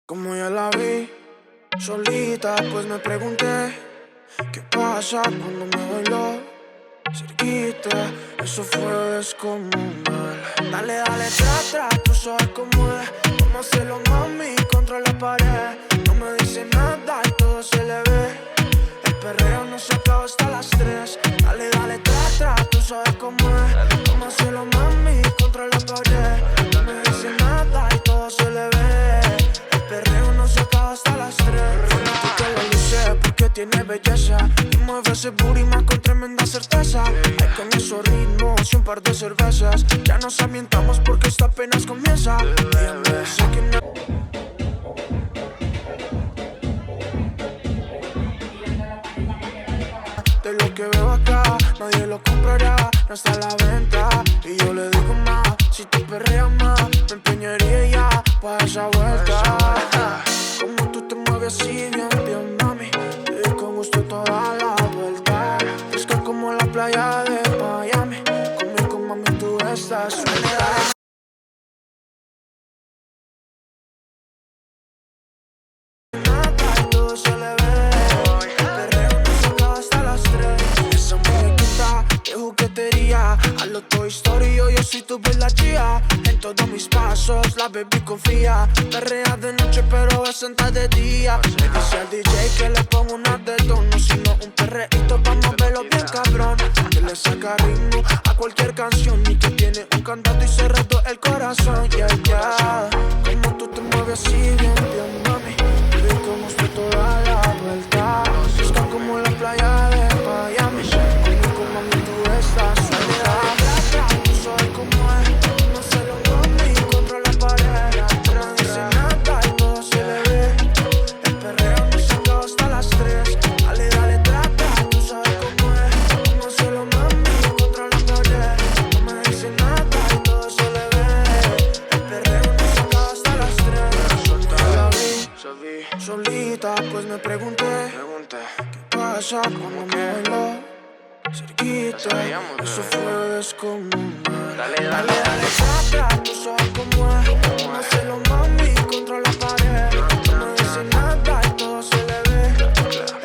Como ya la vi solita, pues me pregunté qué pasa cuando me bailó cerquita. Eso fue descomunal. Dale, dale, tra, tú sabes cómo es. Vamos a hacerlo, mami, contra la pared. No me dice nada y todo se le ve. El perreo no se acaba hasta las 3. Dale, dale, tra, tú sabes cómo es. Vamos a hacerlo, mami, contra la pared. No me dice nada y todo se le ve. El perreo no se acaba hasta las 3. Fanática la luce porque tiene belleza y mueve ese booty más con tremenda certeza. Hay con esos ritmos y un par de cervezas. Ya nos ambientamos porque esto apenas comienza. Dígame, sé que no. De lo que veo acá, nadie lo comprará, no está a la venta. Y yo le digo más, si tú perreas más, me empeñaría ya pa' esa vuelta. Como tú te mueves así, bien, bien, mami, y con gusto toda la vuelta. Fresca como la playa de Miami, conmigo, mami, tú estás suelta. Hazlo Toy Story, yo soy tu chía. En todos mis pasos, la baby confía. Perrea de noche, pero es senta de día. Le dice al DJ que le pongo una de tono, sino un perreíto pa' moverlo bien cabrón. Que le saca ritmo a cualquier canción y que tiene un cantado y cerrado el corazón. Yeah, yeah. Como tú te mueves así, bien, bien, mami. Y como estoy toda la vuelta. Fresca como la playa de Miami. Conmigo, mami, tú estás suelta. Tú sabes cómo es. No se lo mami contra la pared. No dice nada y todo se le ve. El perreo no se acaba hasta las 3. Dale, dale, trata. Tú sabes cómo es. No se lo mami contra la pared. No me dice nada y todo se le ve. El perreo no se acaba hasta las 3. La vi solita, pues me pregunté qué pasa cuando me bailó cerquita. Eso fue descomunal. Dale, dale, trata, tú sabes cómo es. Vamos a hacerlo, mami, contra la pared. No me dice nada y todo se le ve.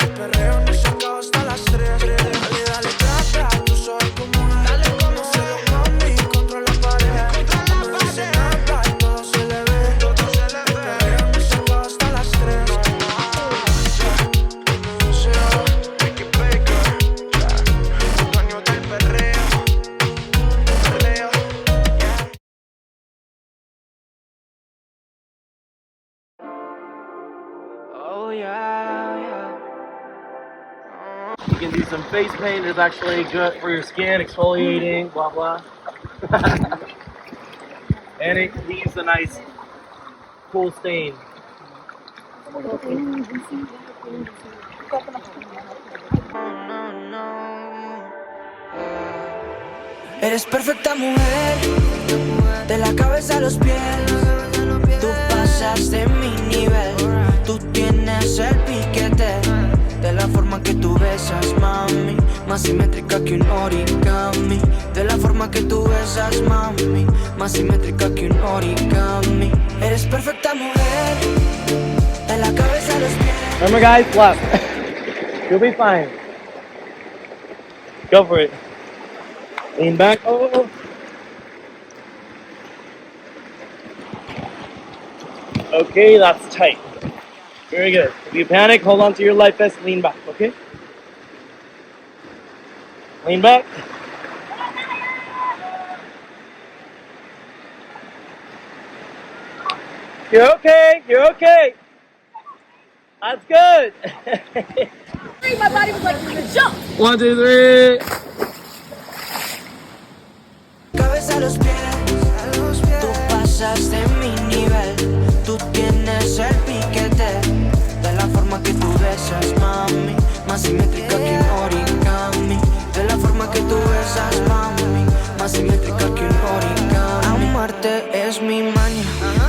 El perreo no se acaba hasta las 3. Dale, dale, trata, tú sabes cómo es. Vamos a hacerlo, mami, contra la pared. No me dice nada y todo se le ve. El perreo no se acaba hasta las 3. Oh yeah, yeah. You can do some face paint. It's actually good for your skin, exfoliating, blah blah. And it leaves a nice, cool stain. Eres perfecta mujer, de la cabeza a los pies. Tú pasas de mi nivel, tú tienes el piquete. De la forma que tú besas, mami, más simétrica que un origami. De la forma que tú besas, mami, más simétrica que un origami. Eres perfecta mujer, de la cabeza a los pies. Remember guys, left. You'll be fine. Go for it. Lean back. Oh. Okay, that's tight. Very good. If you panic, hold on to your life vest, lean back, okay? Lean back. You're okay, you're okay. That's good. My body was like, jump! 1, 2, 3. Cabeza a los pies, tú pasas de mi nivel, tú tienes el piquete. De la forma que tú besas, mami, más simétrica que un origami. De la forma que tú besas, mami, más simétrica que un origami. Amarte es mi maña,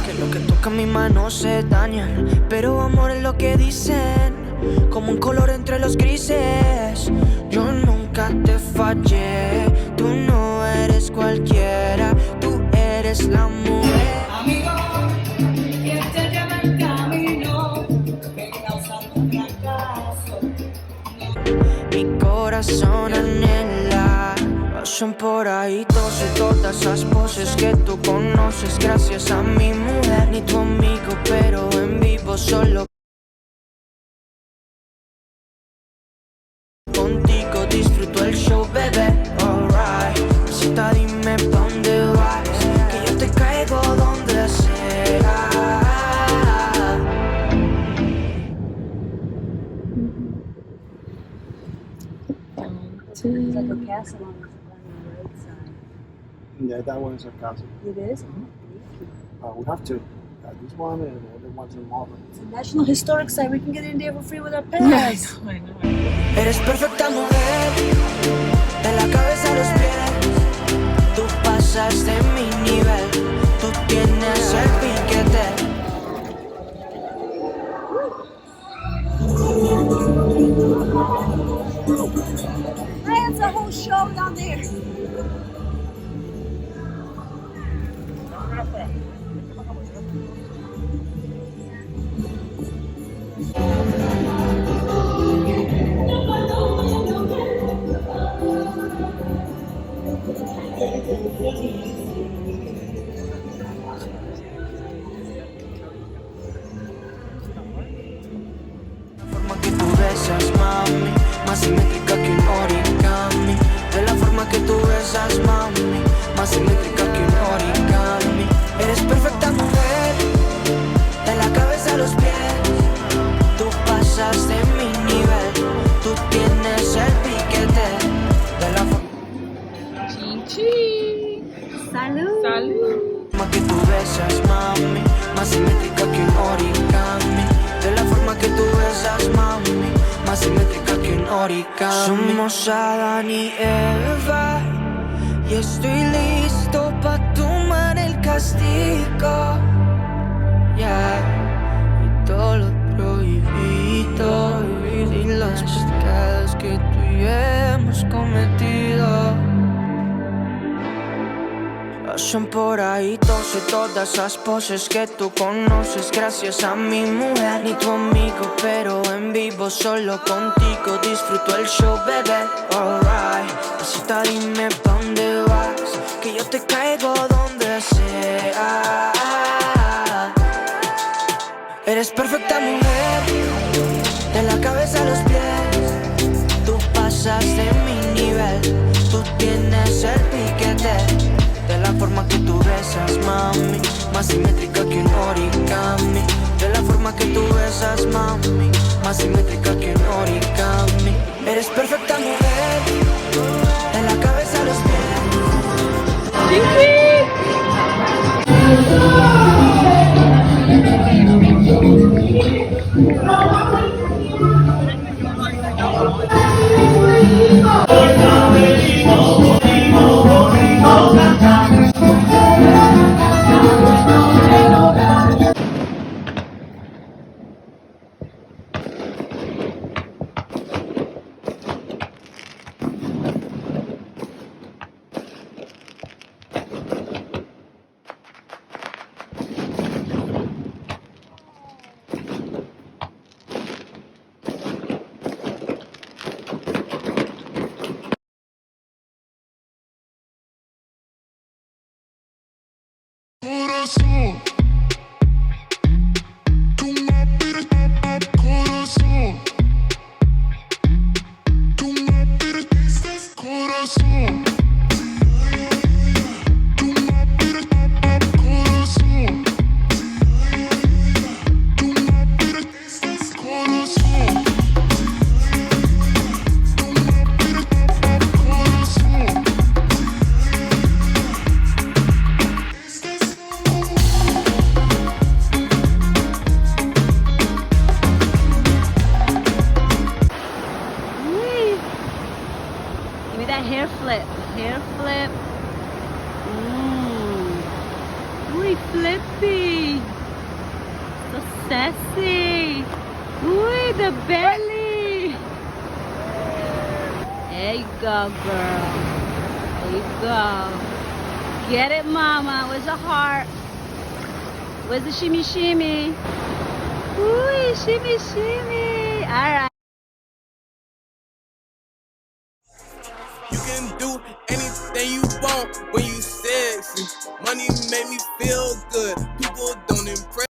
que lo que toca mi mano se daña. Pero amor es lo que dicen, como un color entre los grises. Yo nunca te fallé, tú no eres cualquiera, tú eres la mujer. Amigo, que te lleva el camino. corazón anhela. Pasan por ahí todas esas poses que tú conoces. Gracias a mi mujer, ni tu amigo, pero en vivo solo contigo disfruto el show, bebé. Alright, cita, dime pa' dónde vas, que yo te caigo donde sea. There's like a castle on the right side. Yeah, that one is a castle. It is? We have two. This one and the other one's in Malta. It's a National Historic Site. We can get in there for free with our pass. I know. Eres perfecta mujer, de la cabeza a los pies. Tú pasas de mi nivel, tú tienes el piquete. That's a whole show down there. Más simétrica que un origami. De la forma que tú besas, mami, más simétrica que un origami. Eres perfecta mujer, de la cabeza a los pies. Tú pasas de mi nivel, tú tienes el piquete. De la Chin chin. Salud. Salud. forma que tú besas, mami, más simétrica que un origami. De la forma que tú besas, mami, más simétrica que un origami. Somos Adán y Eva, y estoy listo pa' tomar el castigo. Yeah. Y todo lo prohibido, y los pecados que tú y yo hemos cometido. Pasan por ahí todas esas poses que tú conoces. Gracias a mi mujer, ni tu amigo, pero en vivo solo contigo disfruto el show, bebé. Alright, cita, dime pa' dónde vas, que yo te caigo donde sea. Eres perfecta mujer, de la cabeza a los pies. Tú pasas de mi nivel, tú tienes el piquete. De la forma que tú besas, mami, más simétrica que un origami. De la forma que tú besas, mami, más simétrica que un origami. Eres perfecta mujer, de la cabeza a los Corazón, tú me pierdes, corazón, tú me pierdes, corazón, tú me pierdes, corazón, tú me pierdes, corazón, tú me pierdes, corazón. Give me that hair flip. Hair flip. Uy, flippy. So sassy. Uy, the belly. There you go, girl. There you go. Get it, mama. Where's your heart? Where's the shimmy shimmy? Ooh, shimmy shimmy. All right. You can do anything you want when you sexy. Money make me feel good. People don't impress.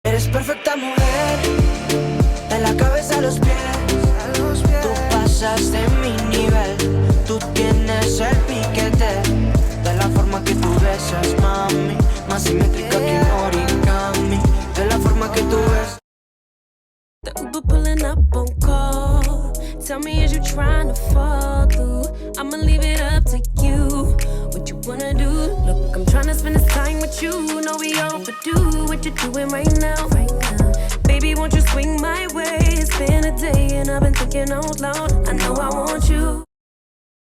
Eres perfecta mujer, de la cabeza a los pies. Tú pasas de mi nivel, tú tienes el piquete. De la forma que tú besas, mami, más simétrica que un origami. De la forma que tú ves. The Uber pulling up on call. Tell me, is you trying to fall through? I'ma leave it up to you. What you wanna do? Look, I'm trying to spend this time with you. Know we overdue. What you doing right now? Baby, won't you swing my way? It's been a day and I've been thinking out loud. I know I want you.